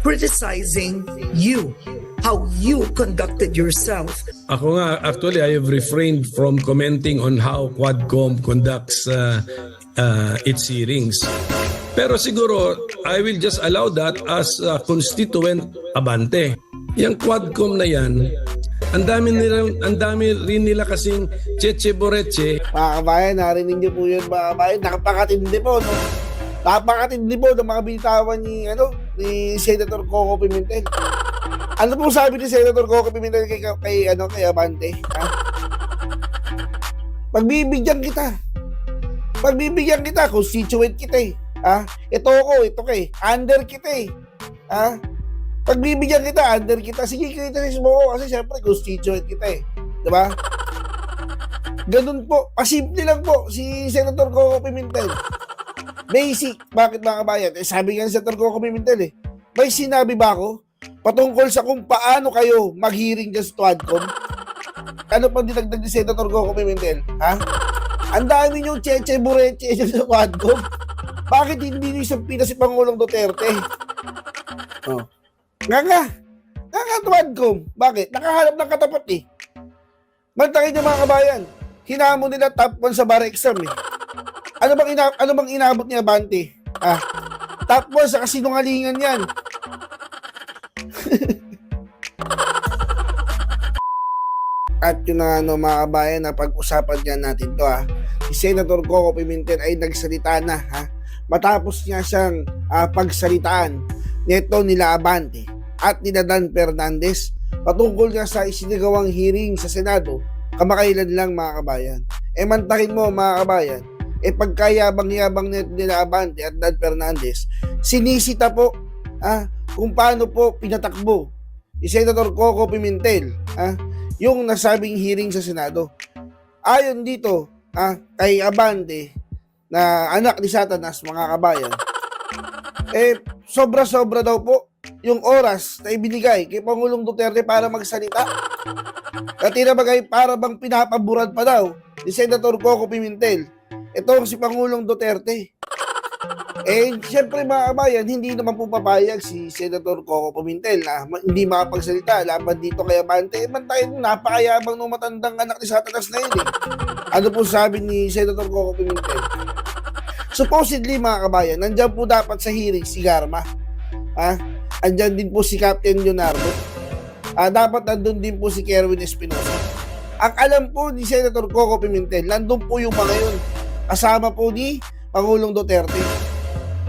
criticizing you, how you conducted yourself. Ako nga, actually, I have refrained from commenting on how Quadcom conducts its hearings. Pero siguro, I will just allow that as a constituent Abante. Yung Quadcom na yan, ang dami rin nila kasing cheche boreche. Mga kabayan, narinig niyo po yun mga kabayan. Nakapakatindi po, no? Napakatindi po ng mga bitawan ni Senator Koko Pimentel. Ano po sabi ni Senator Koko Pimentel kay Abante? Ha? Pagbibigyan kita, constituent kita eh. Ha? Ito ka eh. Under kita eh. Ha? Pagbibigyan kita, under kita. Sige, kritisismo ko kasi syempre constituent kita eh. Diba? Ganun po. Pasimple lang po si Senator Koko Pimentel. Basic. Bakit mga kabayan? Sabi nga ni Senator Koko Pimentel eh. May sinabi ba ako patungkol sa kung paano kayo mag-hearing dyan sa Quadcom? Ano pang dinagdag ni Senator Koko Pimentel? Ha? Ang dami nyo cheche bureche dyan sa Quadcom. Bakit hindi nyo isang pina si Pangulong Duterte? Oh. Nga Quadcom. Bakit? Nakahanap ng katapat eh. Mantakin nyo mga kabayan. Hinamon nila top 1 sa bar exam eh. Ano bang inabot niya Abante? Ah, top 1 sa kasinungalingan yan. At yun na mga kabayan na pag-usapan niya natin to si Senator Koko Pimentel ay nagsalita na matapos niya siyang pagsalitaan nito nila Abante at nila Dan Fernandez patungkol nga sa isinagawang hearing sa Senado kamakailan lang mga kabayan. Mantakin mo mga kabayan, pagkayabang-yabang nila Abante at Dan Fernandez, sinisita po kung paano po pinatakbo ni Senator Koko Pimentel yung nasabing hearing sa Senado. Ayon dito kay Abante na anak ni Satanas mga kabayan, sobra-sobra daw po yung oras na ibinigay kay Pangulong Duterte para magsalita. Katira bagay para bang pinapaburan pa daw ni Senator Koko Pimentel itong si Pangulong Duterte. Siyempre mga kabayan, hindi naman po papayag si Senator Koko Pimentel na hindi makapagsalita laban dito kay Abante. Mantayin mo, napakayabang ng matandang anak ni Satanas na yun eh. Ano po sabi ni Senator Koko Pimentel? Supposedly mga kabayan, nandyan po dapat sa hearing si Garma. Andyan din po si Captain Leonardo. Dapat nandun din po si Kerwin Espinosa. Ang alam po ni Senator Koko Pimentel, nandun po yung mga yun. Kasama po ni Pangulong Duterte.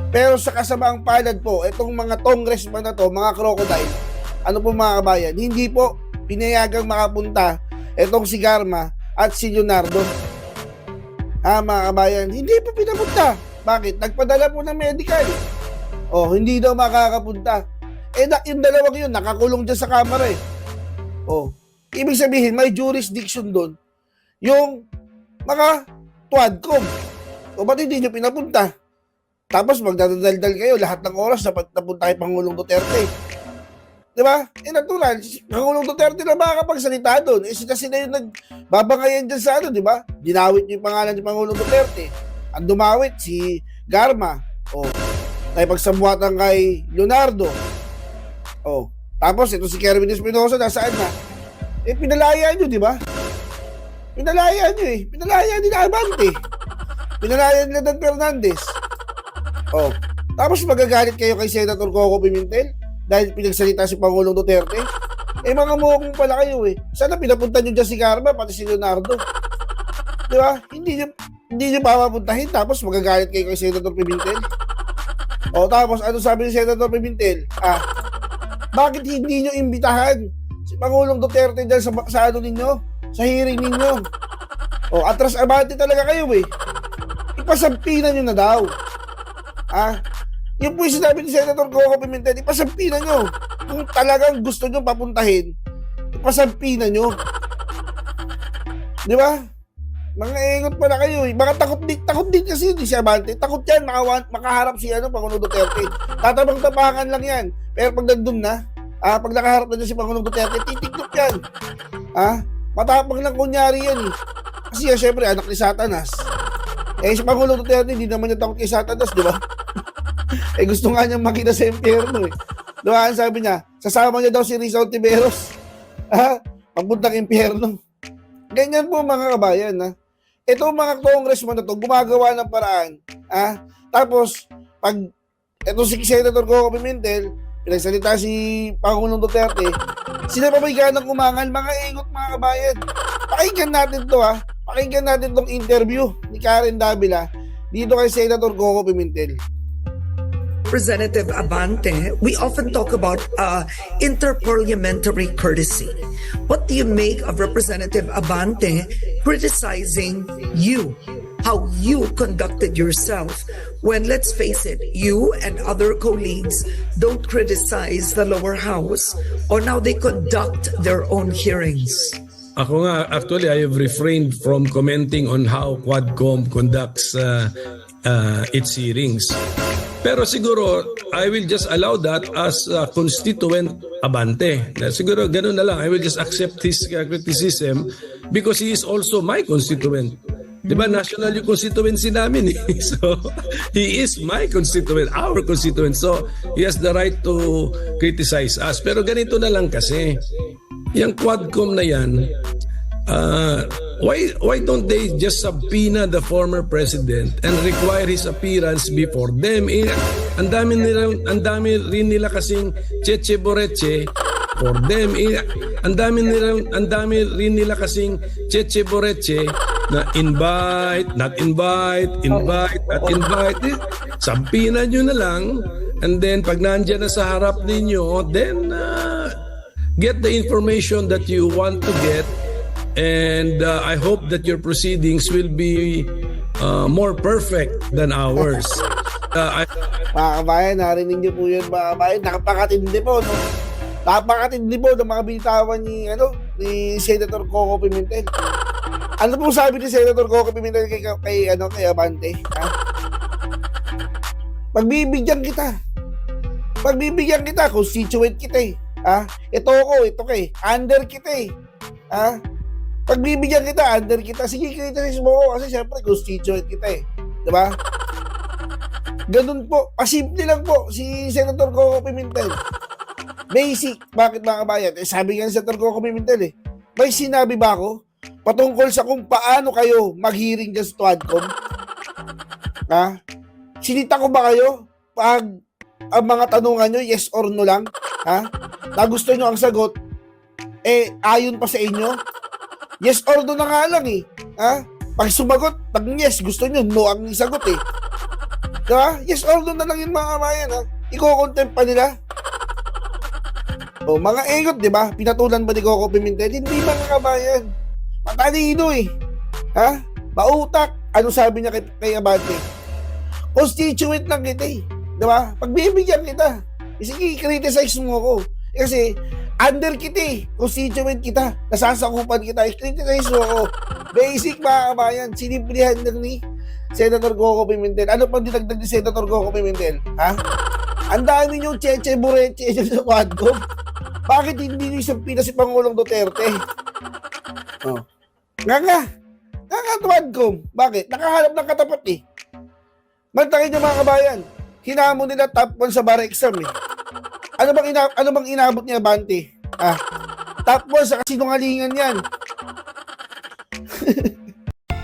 Pero sa kasamaang palad po, itong mga congressman na to, mga crocodile, ano po mga kabayan, hindi po pinayagang makapunta itong si Garma at si Leonardo. Mga kabayan, hindi po pinapunta. Bakit? Nagpadala po ng medical. Hindi daw makakapunta. Yung dalawang yun, nakakulong dyan sa Camara eh. Ibig sabihin, may jurisdiction doon yung mga Quadcom. Ba't hindi nyo pinapunta? Tapos magdadaldal kayo lahat ng oras na napunta kay Pangulong Duterte. Diba? Natural, Pangulong Duterte na makakapagsalita doon. Sila yung nagbabangayan dyan sa diba? Dinawit yung pangalan ni Pangulong Duterte. Ang dumawit, si Garma. Tayo pagsabuhatan kay Leonardo. Tapos ito si Kerwin Espinosa, nasaan na? Pinalaya nyo, diba? Pinalaya nyo eh. Pinalaya nila Abante. Pinalaya nila Dan Fernandez. Tapos magagalit kayo kay Senator Koko Pimentel dahil pinagsalita si Pangulong Duterte. Mga mukong pala kayo eh. Sana pinapunta nyo dyan si Garma pati si Leonardo. Diba? Hindi nyo papapuntahin tapos magagalit kayo kay Senator Pimentel. Tapos ano sabi ni Senator Pimentel? Bakit hindi nyo imbitahan si Pangulong Duterte dyan sa ano ninyo? Sa hearing ninyo? Atras Abante talaga kayo eh. Ipasampinan nyo na daw. Yung po yung sinabi ni Senator Koko Pimentel, ipasampinan nyo. Kung talagang gusto nyo papuntahin, ipasampinan nyo. Di ba? Mga ingot pala kayo eh. Mga takot din kasi si Abante. Takot yan, makaharap si Pangulong Duterte. Tatabang-tabangan lang yan. Pero pag nandun na, pag nakaharap na dyan si Pangulong Duterte, titiktok yan. Matapang lang kunyari yan eh. Kasi syempre, anak ni Satanas. Si Pangulong Duterte, hindi naman niya takot kay Satanas, di ba? Gusto nga niyang makita sa impyerno eh. Diba? Sabi niya, sasama niya daw si Rizal Tiberos. Ha? Pagpuntang impyerno. Ganyan po mga kabayan. Ha? Ito mga congressman na to, gumagawa ng paraan. Ha? Tapos, pag ito si Senator Koko Pimentel, pinagsalita si Pangulong Duterte, sila pa may ganang umangal, mga ingot mga kabayan. Pakinggan natin to ha. Pakinggan natin tong interview ni Karen Davila dito kay Senator Koko Pimentel. Representative Abante, we often talk about interparliamentary courtesy. What do you make of Representative Abante criticizing you, how you conducted yourself when, let's face it, you and other colleagues don't criticize the lower house, or now they conduct their own hearings? Ako nga, actually, I have refrained from commenting on how Quadcom conducts its hearings. Pero siguro, I will just allow that as a constituent Abante. Siguro, ganun na lang. I will just accept his criticism because he is also my constituent. Diba, national yung constituency namin eh. So, he is my constituent, our constituent. So, he has the right to criticize us. Pero ganito na lang kasi, yung Quadcom na yan, why don't they just subpoena the former president and require his appearance before them? Ang dami rin nila kasing cheche boreche for them. Ang dami rin nila kasing cheche boreche na invite, not invite, invite, not invite. Subpoena nyo na lang, and then pag nandiyan na sa harap ninyo, then get the information that you want to get. And I hope that your proceedings will be more perfect than ours. Mga kabayan, narinig niyo po yun mga kabayan. Nakapakatindi po, no? Napakatindi po ng mga bitawan ni Senator Koko Pimentel. Ano po sabi ni Senator Koko Pimentel kay Abante? Ha? Pagbibigyan kita, constituent kita eh. Ha? Ito kay, under kita eh. Ha? Pagbibigyan kita, under kita, sige, criticize mo ko kasi syempre constituent kita eh. Diba? Ganun po, pasimple lang po si Senator Koko Pimentel. Basic, bakit mga kabayan? Sabi nga ni Senator Koko Pimentel eh, may sinabi ba ako patungkol sa kung paano kayo mag-hearing dyan sa Quadcom? Ha? Sinita ko ba kayo pag ang mga tanungan nyo, yes or no lang? Ha? Na gusto nyo ang sagot, ayon pa sa inyo? Yes or no na nga lang eh. Ha? Pag sumagot, pag yes, gusto nyo, no ang sagot eh. Diba? Yes or no na lang yung mga kabayan ha. Iko-contempt pa nila. O, mga engot, diba? Pinatulan ba ni Koko Pimentel? Hindi mga kabayan. Matalino eh. Ha? Mautak. Ano sabi niya kay Abante? Constituent lang kita eh. Diba? Pagbibigyan kita. Sige, criticize mo ako. Kasi, under kita eh. Constituent kita. Nasasakupan kita. Criticize mo ako. Basic mga kabayan. Siniblihan lang ni Senator Koko Pimentel. Ano pang dinagdag ni Senator Koko Pimentel? Ha? Ang dami niyong cheche bureche sa Quadcom. Bakit hindi niyo isang si Pangulong Duterte? Oh. Nga Quadcom. Bakit? Nakahanap ng katapat eh. Mantakin niyo mga kabayan. Hinamon nila top 1 sa bar exam eh. Ano bang inabot niya Abante? Top 1 sa kasinungalingan yan.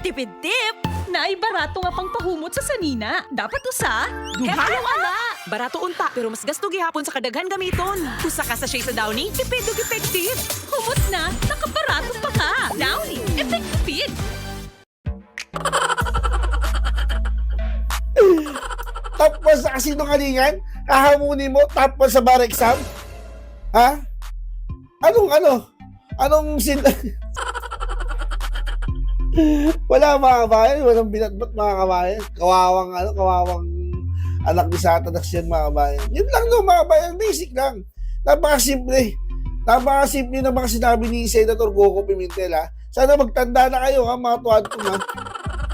Tipid-tip! Naibarato nga pang pahumot sa sanina. Dapat usa, duha ana. Barato unta, pero mas gasto gihapon sa kadaghan gamiton. Usa ka sa shade sa Downy, tipid ug effective. Humot na, nakabarato pa ka. Downy, effective. Top 1 sa kasinungalingan? Kahamunin mo, top 1 sa bar exam? Ha? Anong wala mga kabayan, walang binatbat mga kabayan. Kawawang anak ni Satanas yan mga kabayan. Yun lang no mga kabayan, basic lang. Napakasimple na mga sinabi ni Senator Koko Pimentel ha. Sana magtanda na kayo ha mga tuwad ko ha.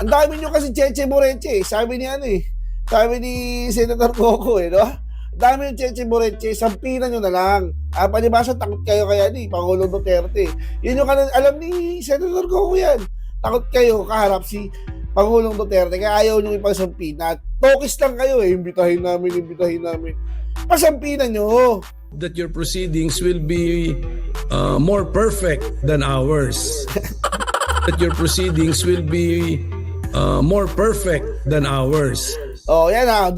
Ang dami nyo kasi cheche boreche eh. Sabi ni Senator Koko eh, no? Dami yung cheche boreche, sampinan nyo na lang. Palibasa takot kayo kaya ni Pangulong Duterte. Yun yung alam ni Senator Koko yan. Takot kayo kaharap si Pangulong Duterte kaya ayaw nyo ipagsampina. Tokis lang kayo eh, imbitahin namin. Pasampinan nyo. That your proceedings will be more perfect than ours. That your proceedings will be more perfect than ours. Oh, yan ha.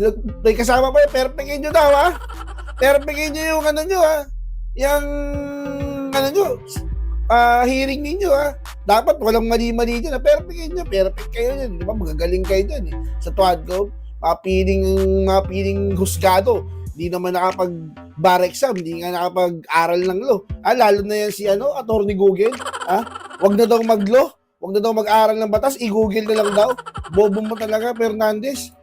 May kasama pa yun. Perfectin nyo daw ha. Perfectin nyo yung ano nyo ha. Yung ano nyo. Hearing ninyo ha. Dapat walang mali-mali dyan. Perfectin nyo. Perfect kayo dyan. Di ba? Magagaling kayo dyan eh. Sa Quadcom. Mapiling husgado. Hindi naman nakapag-bar exam. Hindi nga nakapag-aral ng law. Lalo na yan si Attorney Google. Wag na daw mag-law. Wag na daw mag-aral ng batas. I-google na lang daw. Bobo mo talaga, Fernandez.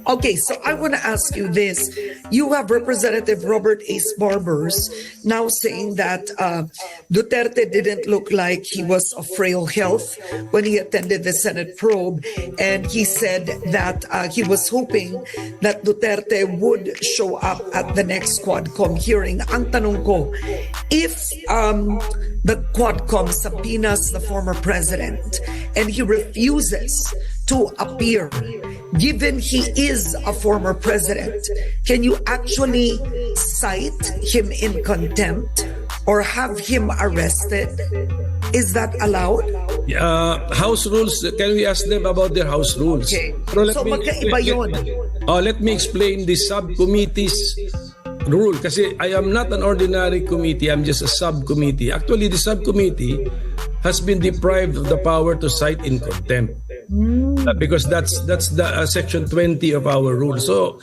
Okay, so I want to ask you this. You have Representative Robert Ace Barbers now saying that Duterte didn't look like he was of frail health when he attended the Senate probe. And he said that he was hoping that Duterte would show up at the next Quadcom hearing. Ang tanong ko, if the Quadcom subpoenas the former president and he refuses to appear, given he is a former president, can you actually cite him in contempt or have him arrested? Is that allowed? House rules, can we ask them about their house rules? Okay. Pero So magkaiba yun. Let me explain the subcommittee's rule. Kasi I am not an ordinary committee, I'm just a subcommittee. Actually, the subcommittee has been deprived of the power to cite in contempt. Because that's the section 20 of our rule. So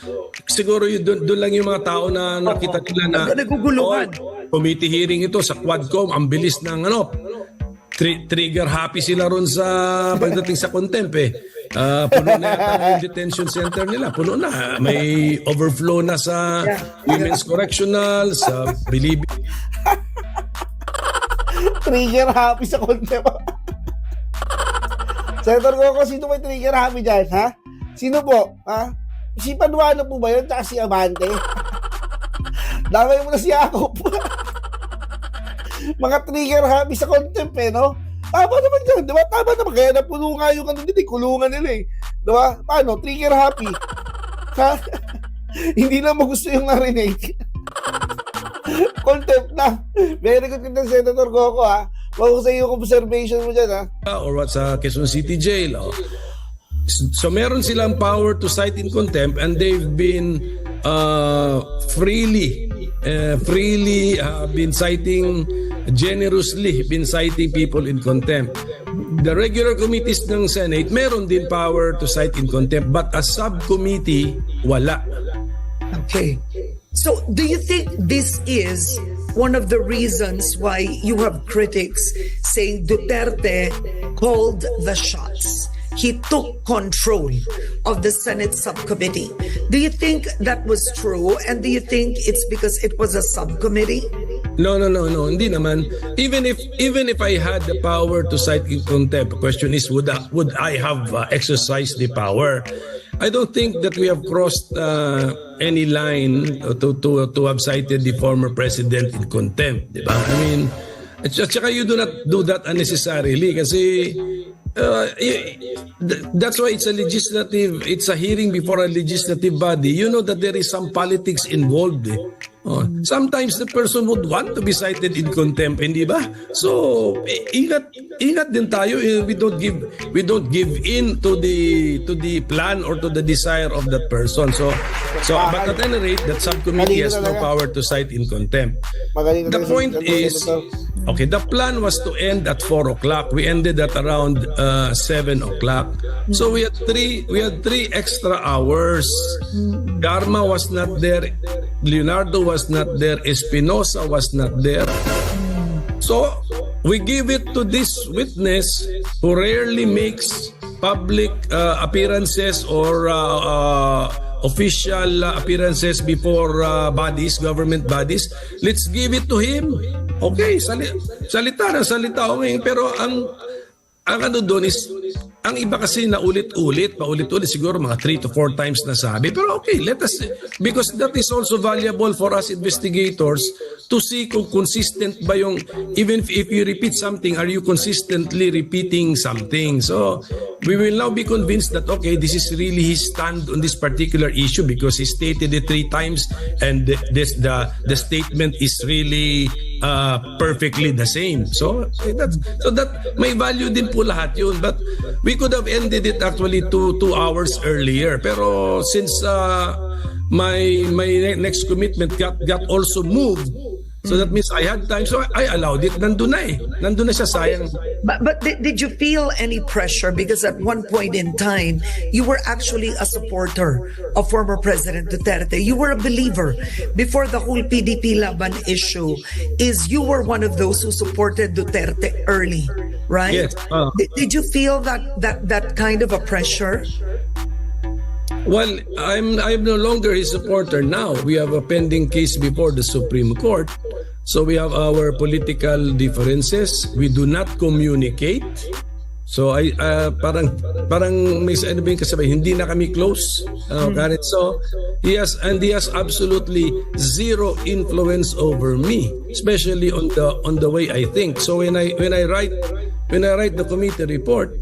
siguro doon lang yung mga tao na nakita nila na naguguluhan. Committee hearing ito sa Quadcom, ang bilis ng trigger happy sila ron sa pagdating sa contempt eh. Puno na yata yung detention center nila. Puno na. May overflow na sa women's correctional, sa Bilibid. Trigger happy sa contempt. Senator Koko, sino may trigger happy dyan, ha? Sino po, ha? Si Paduano po ba yun? Tsaka si Abante? Damay mo na si Jacob. Mga trigger happy sa contempt eh, no? Tama naman dyan, di ba? Tama naman. Kaya napuno nga yung kulungan nila eh. Di ba? Paano? Trigger happy. Ha? Hindi na mo gusto yung narinig. Contempt na. Very good kita, Senator Koko, ha? Wag sa yung observation mo dyan, ha? Or what sa Quezon City Jail. So meron silang power to cite in contempt and they've been freely been citing, generously been citing people in contempt. The regular committees ng Senate meron din power to cite in contempt but a subcommittee wala. Okay. So, do you think this is one of the reasons why you have critics saying Duterte called the shots? He took control of the Senate subcommittee. Do you think that was true? And do you think it's because it was a subcommittee? No, hindi naman. Even if I had the power to cite in contempt, the question is would I have exercised the power? I don't think that we have crossed any line to have cited the former president in contempt, di ba? I mean, at saka you do not do that unnecessarily kasi that's why it's a hearing before a legislative body. You know that there is some politics involved. Sometimes the person would want to be cited in contempt, hindi ba? So, ingat din tayo. We don't give in to the plan or to the desire of that person. So but at any rate, that subcommittee has no power to cite in contempt. The point is, okay, the plan was to end at 4 o'clock. We ended at around 7 o'clock. So we had three extra hours. Garma was not there. Leonardo was not there. Espinosa was not there. So we give it to this witness who rarely makes public appearances or official appearances before government bodies. Let's give it to him. Okay, salita. Okay, pero ang ano doon is ang iba kasi na paulit-ulit, siguro mga 3 to 4 times na sabi. Pero okay, let us, because that is also valuable for us investigators to see kung consistent ba yung, even if you repeat something, are you consistently repeating something? So, we will now be convinced that, okay, this is really his stand on this particular issue because he stated it 3 times and the statement is really perfectly the same. So that may value din po lahat yun. But we could have ended it actually 2 hours earlier. Pero since my next commitment got also moved, so that means I had time. So I allowed it. Nandun na siya, sayang. But did you feel any pressure? Because at one point in time, you were actually a supporter of former President Duterte. You were a believer. Before the whole PDP Laban issue, you were one of those who supported Duterte early, right? Yes. Did you feel that kind of a pressure? Well, I'm no longer his supporter now. We have a pending case before the Supreme Court. So we have our political differences. We do not communicate. So parang may ano ba yung kasabay, hindi na kami close. Karen. So he has absolutely zero influence over me, especially on the way I think. So when I write the committee report,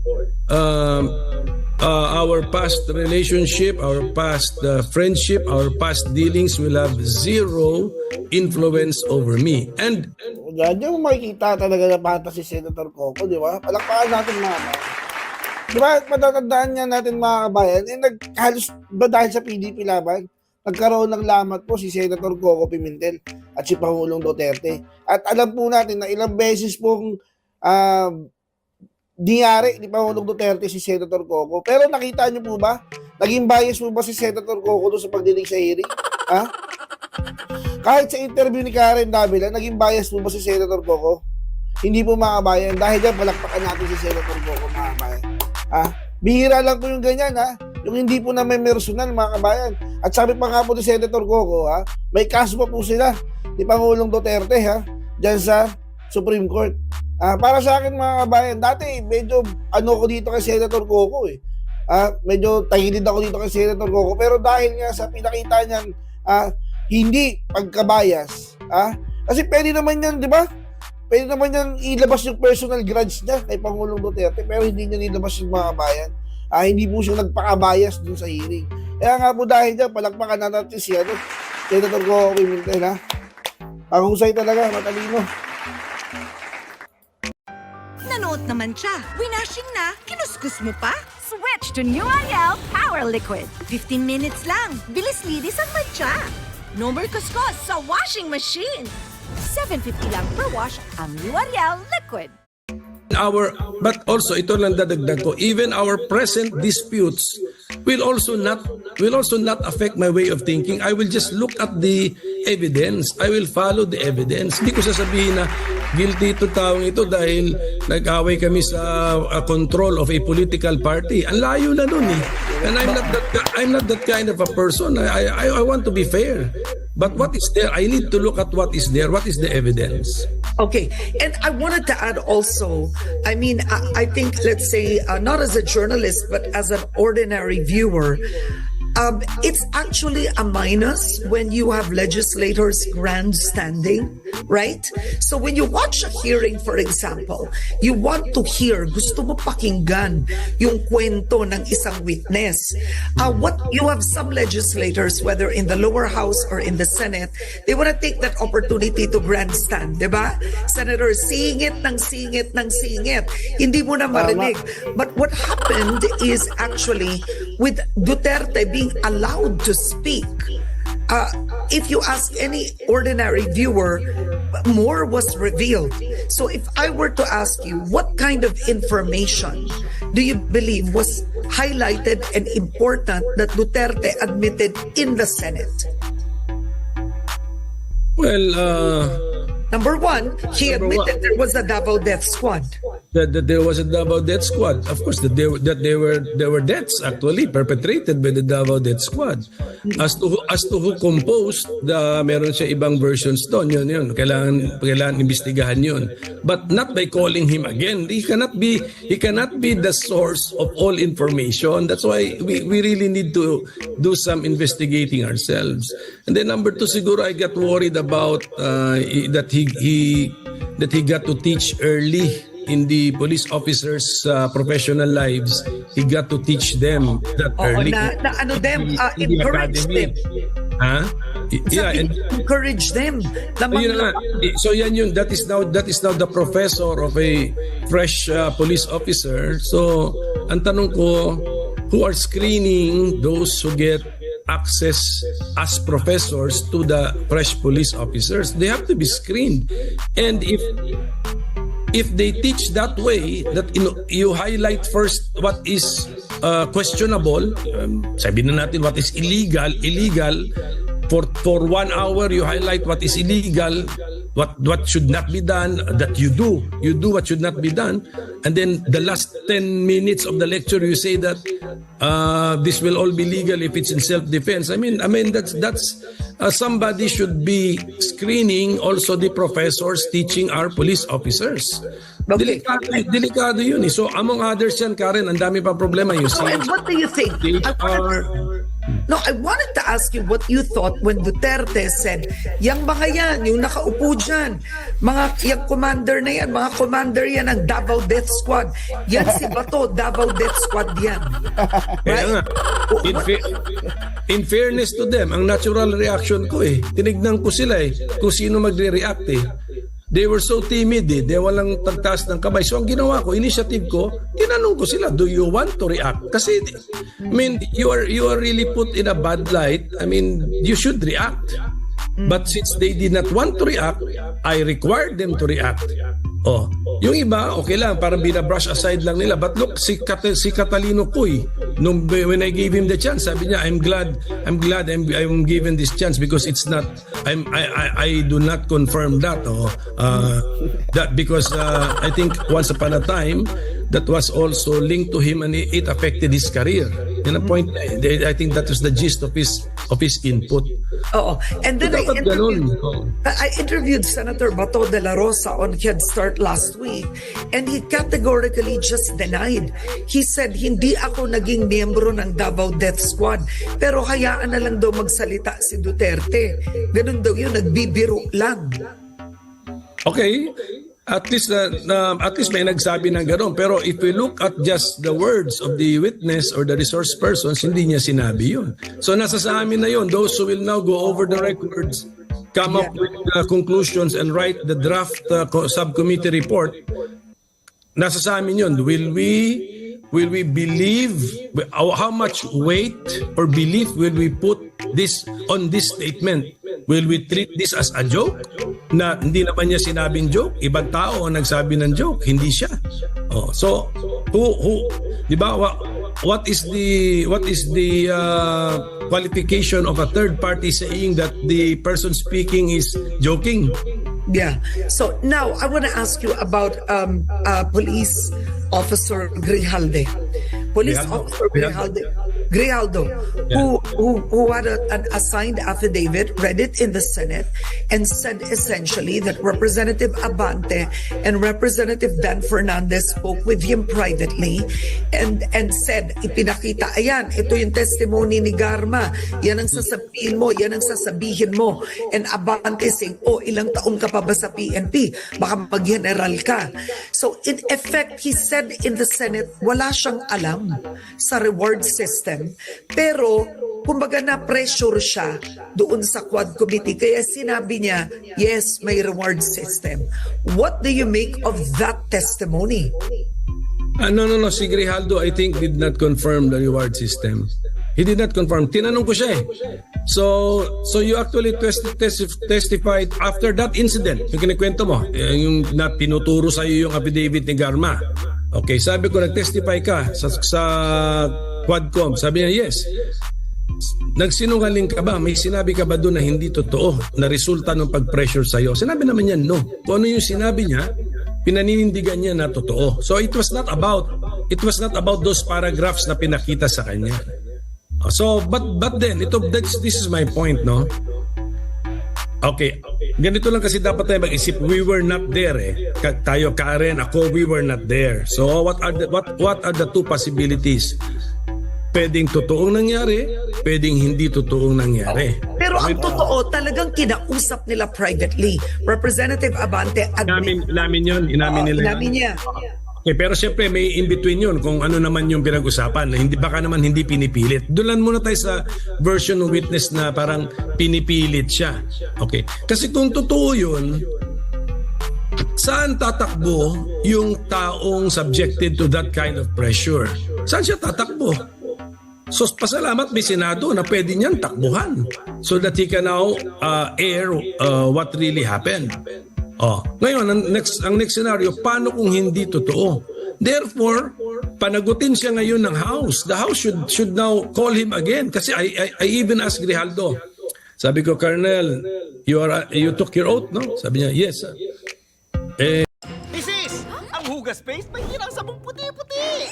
our past relationship, our past friendship, our past dealings will have zero influence over me. And Diyan mo makikita talaga na patas si Senator Koko, di ba? Palakpakan natin mga kabayan. Di ba, matatandaan niya natin mga kabayan, halos ba dahil sa PDP Laban, nagkaroon ng lamat po si Senator Koko Pimentel at si Pangulong Duterte. At alam po natin na ilang beses pong diyari ni Pangulong Duterte si Senator Koko. Pero nakita niyo po ba? Naging bias po ba si Senator Koko doon sa pagdinig sa hearing? Ha? Kahit sa interview ni Karen Davila, naging bias po ba si Senator Koko? Hindi po mga kabayan. Dahil dyan, palakpakan natin si Senator Koko mga kabayan. Ha? Bihira lang po yung ganyan, ha? Yung hindi po na may personal mga kabayan. At sabi pa nga po ni Senator Koko, ha? May kaso pa po sila ni Pangulong Duterte, ha? Dyan sa Supreme Court. Para sa akin mga kabayan, dati medyo ko dito kay Senator Koko eh. Medyo tahilid ako dito kay Senator Koko. Pero dahil nga sa pinakita niyan, hindi pagkabayas. Kasi pwede naman yan, di ba? Pwede naman yan ilabas yung personal grudge niya kay Pangulong Duterte, pero hindi niya nilabas yung mga kabayan. Hindi po siya nagpakabayas dun sa hearing. Kaya nga po dahil dyan, palakpakan natin si Senator Koko Pimentel, ha? Ang husay talaga, matalino. Nanood naman siya. Winashing na. Kinuskus mo pa. Switch to New Ariel Power Liquid. 15 minutes lang. Bilis linis ang matcha. No more kuskus sa washing machine. $7.50 lang per wash ang New Ariel Liquid. But also ito lang dadagdag ko, even our present disputes will also not affect my way of thinking. I will just look at the evidence. I will follow the evidence. Hindi ko sasabihin na guilty ito taong ito dahil nag-away kami sa control of a political party. Ang layo na nun eh. And I'm not that kind of a person. I want to be fair. But what is there? I need to look at what is there. What is the evidence? Okay, and I wanted to add also, I mean, I think, let's say, not as a journalist, but as an ordinary viewer, it's actually a minus when you have legislators grandstanding, right? So when you watch a hearing, for example, you want to hear, gusto mo pakinggan yung kwento ng isang witness. What you have some legislators, whether in the lower house or in the Senate, they want to take that opportunity to grandstand, di ba? Senator, seeing it. Hindi mo na marinig. But what happened is actually with Duterte being allowed to speak, if you ask any ordinary viewer, more was revealed. So if I were to ask you, what kind of information do you believe was highlighted and important that Duterte admitted in the Senate? Well, Number one, he admitted there was a Davao death squad. that there was a Davao Death Squad. Of course, that there were deaths actually perpetrated by the Davao Death Squad. As to who composed, meron siya ibang versions doon. Yun. Kailangan imbestigahan yun. But not by calling him again. He cannot be the source of all information. That's why we really need to do some investigating ourselves. And then number two, siguro I got worried about that he got to teach early in the police officers' professional lives. He got to teach them that early. Encourage them. Huh? Yeah, and Encourage them. yun na nga. So yan yun. That is now the professor of a fresh police officer. So ang tanong ko, who are screening those who get access as professors to the fresh police officers? They have to be screened. And if they teach that way, that you highlight first what is questionable, sabi na natin what is illegal, for 1 hour you highlight what is illegal, what should not be done, that you do what should not be done, and then the last 10 minutes of the lecture you say that this will all be legal if it's in self-defense. I mean that's somebody should be screening also the professors teaching our police officers. Okay. Delikado yun eh. So among others yan, Karen, ang dami pa problema yun. So, and what do you think? I wanted to ask you what you thought when Duterte said, yung mga yan, yung nakaupo dyan, yung commander na yan, mga commander yan ng Davao Death Squad. Yan si Bato, Davao Death Squad yan. Kaya nga, in fairness to them, ang natural reaction ko tinignan ko sila kung sino magre-react They were so timid They walang tagtaas ng kamay. So ang ginawa ko, initiative ko, tinanong ko sila, do you want to react? Kasi, I mean, you are really put in a bad light. I mean, you should react. But since they did not want to react, I required them to react. Yung iba, okay lang, parang binabrush aside lang nila. But look, si Catalino Puy, when I gave him the chance, sabi niya, I'm glad I'm given this chance because it's not, I do not confirm that. That because I think once upon a time, that was also linked to him and it affected his career. In a point, I think that was the gist of his input. And then I interviewed Senator Bato de la Rosa on Head Start last week, and he categorically just denied. He said, hindi ako naging miyembro ng Davao Death Squad, pero hayaan na lang daw magsalita si Duterte. Ganun daw yun, nagbibiro lang. Okay. At least may nagsabi ng gano'n. Pero if we look at just the words of the witness or the resource persons, hindi niya sinabi yun. So nasa sa amin na yun. Those who will now go over the records, come up with the conclusions and write the draft subcommittee report, nasa sa amin yun. Will we believe, how much weight or belief will we put on this statement? Will we treat this as a joke? Na hindi naman niya sinabing joke, ibang tao ang nagsabi ng joke, hindi siya. So who di ba, what is the qualification of a third party saying that the person speaking is joking? Yeah. So now I want to ask you about Police Officer Grijalde. Grijaldo, who had an assigned affidavit, read it in the Senate, and said essentially that Representative Abante and Representative Dan Fernandez spoke with him privately and said, ipinakita, ayan, ito yung testimony ni Garma, yan ang sasabihin mo, yan ang sasabihin mo. And Abante saying, ilang taon ka pa ba sa PNP? Baka mag-general ka. So in effect, he said in the Senate, wala siyang alam sa reward system. Pero, kumbaga na-pressure siya doon sa Quad Committee. Kaya sinabi niya, yes, may reward system. What do you make of that testimony? No. Si Grijaldo, I think, did not confirm the reward system. He did not confirm. Tinanong ko siya So you actually testified after that incident. Yung kinikwento mo, yung na pinuturo sa'yo yung affidavit ni Garma. Okay, sabi ko, nag-testify ka sa Quadcom. Sabi niya, yes. Nagsinungaling ka ba? May sinabi ka ba doon na hindi totoo na resulta ng pag-pressure sa'yo? Sinabi naman niya, no. Kung ano yung sinabi niya, pinaninindigan niya na totoo. So it was not about those paragraphs na pinakita sa kanya. So but then this is my point, no? Okay, ganito lang kasi dapat tayo mag-isip. We were not there eh. Tayo, Karen, ako, we were not there. So what are the two possibilities? Pwedeng totoong nangyari, pwedeng hindi totoong nangyari. Pero ang totoo, talagang kinausap nila privately. Representative Abante Inamin yun, inamin nila. Inamin niya. Okay, pero siyempre may in-between yun kung ano naman yung pinag-usapan. Hindi, baka naman hindi pinipilit. Dulan muna tayo sa version ng witness na parang pinipilit siya. Okay. Kasi kung totoo yun, saan tatakbo yung taong subjected to that kind of pressure? Saan siya tatakbo? So pasalamat may Senado na pwede niyang takbuhan so that he can now air what really happened. Ngayon, ang next scenario, paano kung hindi totoo? Therefore, panagutin siya ngayon ng House. The House should now call him again. Kasi I even asked Grijaldo. Sabi ko, Colonel, you took your oath, no? Sabi niya, yes. Mrs! Ang hugas paste may hirang sabong puti-puti!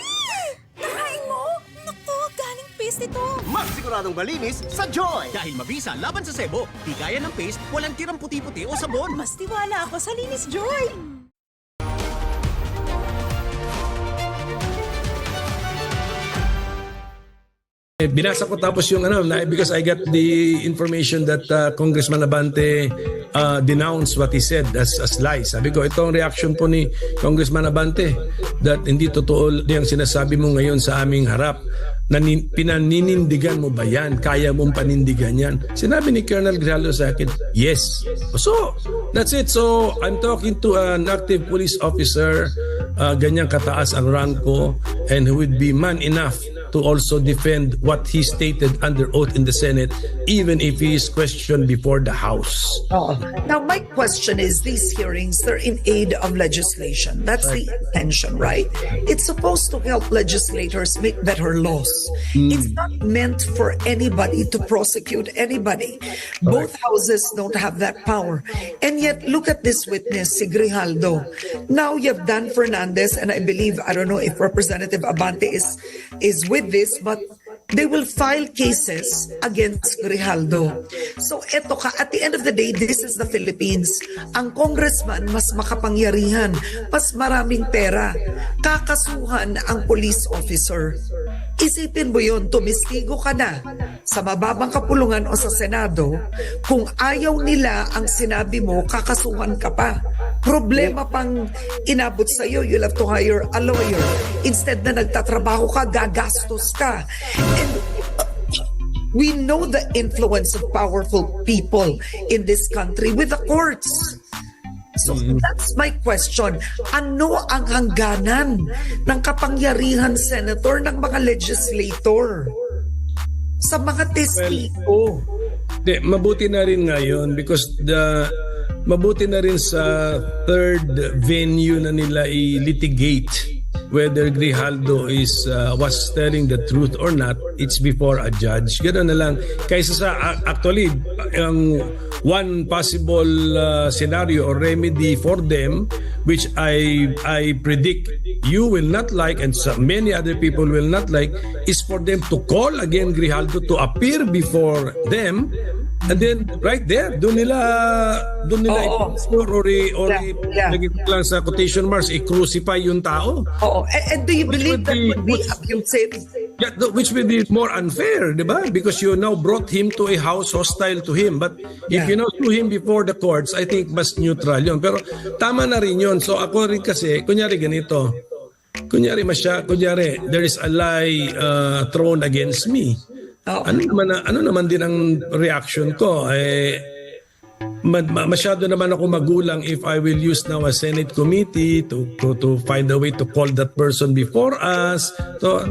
Nakain mo? Naku, galing paste ito. Mas siguradong malinis sa Joy! Dahil mabisa laban sa sebo, di gaya ng paste, walang tirang puti-puti o sabon. Mas tiwala ako sa Linis Joy. Binasa ko tapos yung because I got the information that Congressman Abante denounced what he said as lies. Sabi ko, ito ang reaction po ni Congressman Abante that hindi totoo yung sinasabi mo ngayon sa aming harap. Pinaninindigan mo ba yan? Kaya mong panindigan yan? Sinabi ni Colonel Grijaldo sa akin, yes. So, that's it. So, I'm talking to an active police officer, ganyang kataas ang rank ko, and who would be man enough to also defend what he stated under oath in the Senate, even if he is questioned before the House. Now, my question is, these hearings, they're in aid of legislation. That's the intention, right? It's supposed to help legislators make better laws. It's not meant for anybody to prosecute anybody. Both houses don't have that power. And yet, look at this witness, si Grijaldo. Now you have Dan Fernandez, and I believe, I don't know if Representative Abante is with this, but they will file cases against Grijaldo. So eto ka, at the end of the day, this is the Philippines. Ang congressman mas makapangyarihan, mas maraming pera. Kakasuhan ang police officer. Isipin mo yun, tumistigo ka na sa mababang kapulungan o sa Senado. Kung ayaw nila ang sinabi mo, kakasuhan ka pa. Problema pang inabot sa'yo, you'll have to hire a lawyer. Instead na nagtatrabaho ka, gagastos ka. And we know the influence of powerful people in this country with the courts. So that's my question. Ano ang hangganan ng kapangyarihan, Senator, ng mga legislator sa mga testigo? Mabuti na rin ngayon because mabuti na rin sa third venue na nila i-litigate whether Grijaldo was telling the truth or not. It's before a judge. Ganoon na lang. Kaysa sa actually ang one possible scenario or remedy for them, which I predict you will not like and many other people will not like, is for them to call again Grijaldo to appear before them. And then right there, doon nila lagyan ko lang sa quotation marks, i-crucify yung tao. And do you believe that would be abusive? Yeah, which will be more unfair, di ba? Because you now brought him to a house hostile to him. But if you now sue him before the courts, I think mas neutral yun. Pero tama na rin yun. So ako rin kasi, kunyari ganito. Kunyari there is a lie thrown against me. Ano naman din ang reaction ko? Masyado naman ako magulang if I will use now a Senate committee to find a way to call that person before us. So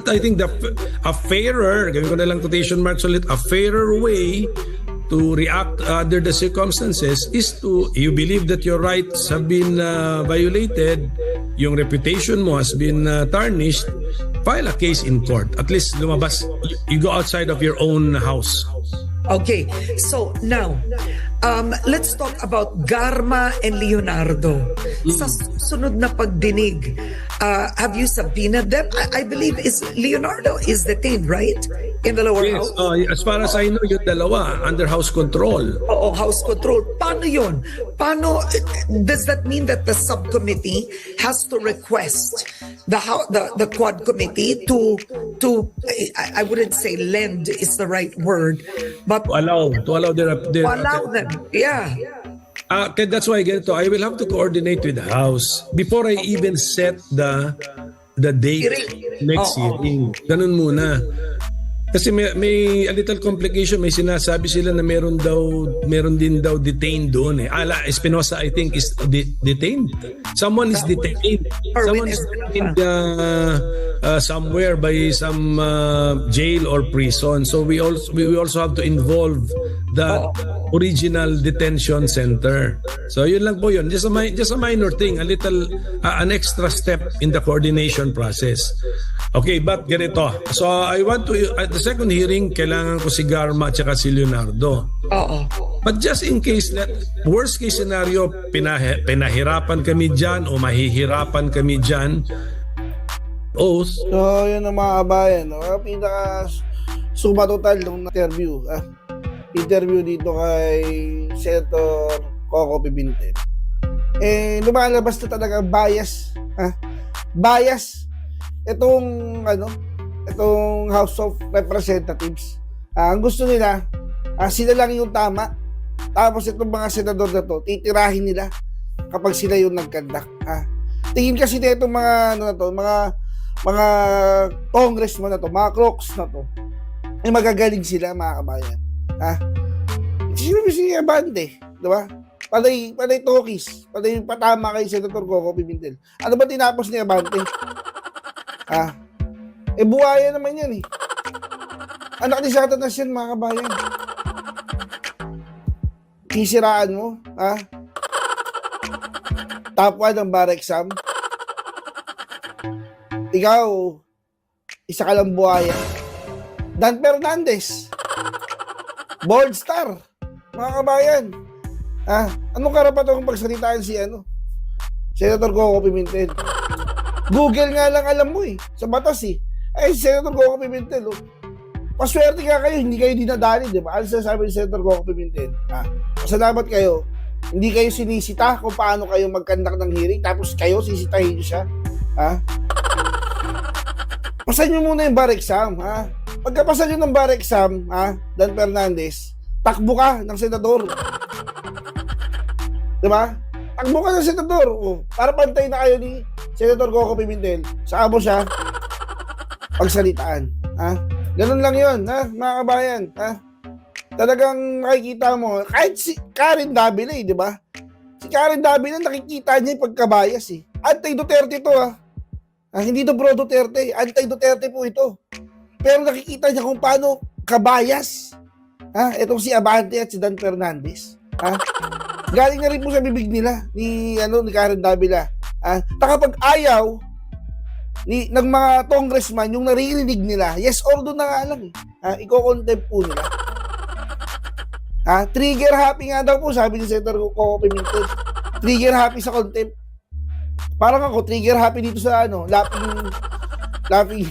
I think a fairer, gawin ko na lang quotation marks ulit, a fairer way to react under the circumstances is to, you believe that your rights have been violated, yung reputation mo has been tarnished, file a case in court. At least lumabas, you go outside of your own house. Okay, so now, Let's talk about Garma and Leonardo. Sa sunod na pagdinig, have you subpoenaed them? I believe Leonardo is detained, right? In the lower Yes, house? as far as I know, yung dalawa, under house control. Oo, house control. Paano yun? Does that mean that the subcommittee has to request the quad committee to I wouldn't say lend is the right word, but To allow their allow them. Yeah. Okay, that's why ganito, I will have to coordinate with the House before I even set the date next hearing. Ganun muna. Kasi may a little complication, may sinasabi sila na meron din daw detained doon eh. Espinosa I think is detained. Someone is detained. Erwin Someone is detained somewhere by some jail or prison. So we also have to involve the original detention center. So yun lang po yun. Just a minor thing, a little an extra step in the coordination process. Okay, but ganito. So I want to at the second hearing, kailangan ko si Garma at saka si Leonardo. Oo. But just in case that worst case scenario, pinahirapan kami dyan o mahihirapan kami dyan, oath. So, yun ang mga kabayan. No? Pinaka suma total ng interview dito kay Senator Koko Pimentel. Lumalabas na talaga bias. Bias. Itong House of Representatives. Ang gusto nila, sila lang yung tama. Tapos itong mga senador na to, titirahin nila kapag sila yung nagkandak. Tingin kasi na itong mga congressman na to, mga crooks na to, ay magagaling sila, mga kabayan. Sino si Abante, di ba? Panay talkies, panay patama kay Senator Koko Pimentel. Ano ba tinapos ni Abante? Buhaya naman yan eh. Anak ni Satanas yan, mga kabayan. Kisiraan mo, Top 1 ang bar exam. Ikaw, isa ka lang buhaya. Dan Fernandez, board star, mga kabayan. Anong karapatan kong pagsalitaan si Senator Koko Pimentel? Google nga lang alam mo sa batas Ay, Senator Koko Pimentel, paswerte nga kayo, hindi kayo dinadali, di ba? Ano sasabi ni Senator Koko Pimentel? Pasalamat kayo, hindi kayo sinisita kung paano kayo mag-conduct ng hearing, tapos kayo sisitahin nyo siya. Pasan nyo muna yung bar exam, Pagkapasan nyo ng bar exam, Dan Fernandez, takbo ka ng senador. Di ba? Takbo ka ng senador. Para pantay na kayo ni Senator Koko Pimentel. Saan mo siya pagsalitaan. Ganun lang yun, mga kabayan. Talagang nakikita mo, kahit si Karen Davila, di ba? Si Karen Davila, nakikita niya yung pagkabayas Anti-Duterte to, hindi to pro Duterte, anti-Duterte po ito. Pero nakikita niya kung paano kabayas. Itong si Abante at si Dan Fernandez. Galing na rin po sa bibig nila ni Karen Davila. Kapag ayaw ng mga congressman yung naririnig nila, yes or no na nga lang iko-contempt po nila. Trigger happy nga daw po, sabi ni Senator Koko Pimentel. Trigger happy sa contempt. Parang ako trigger happy dito sa laughing laughing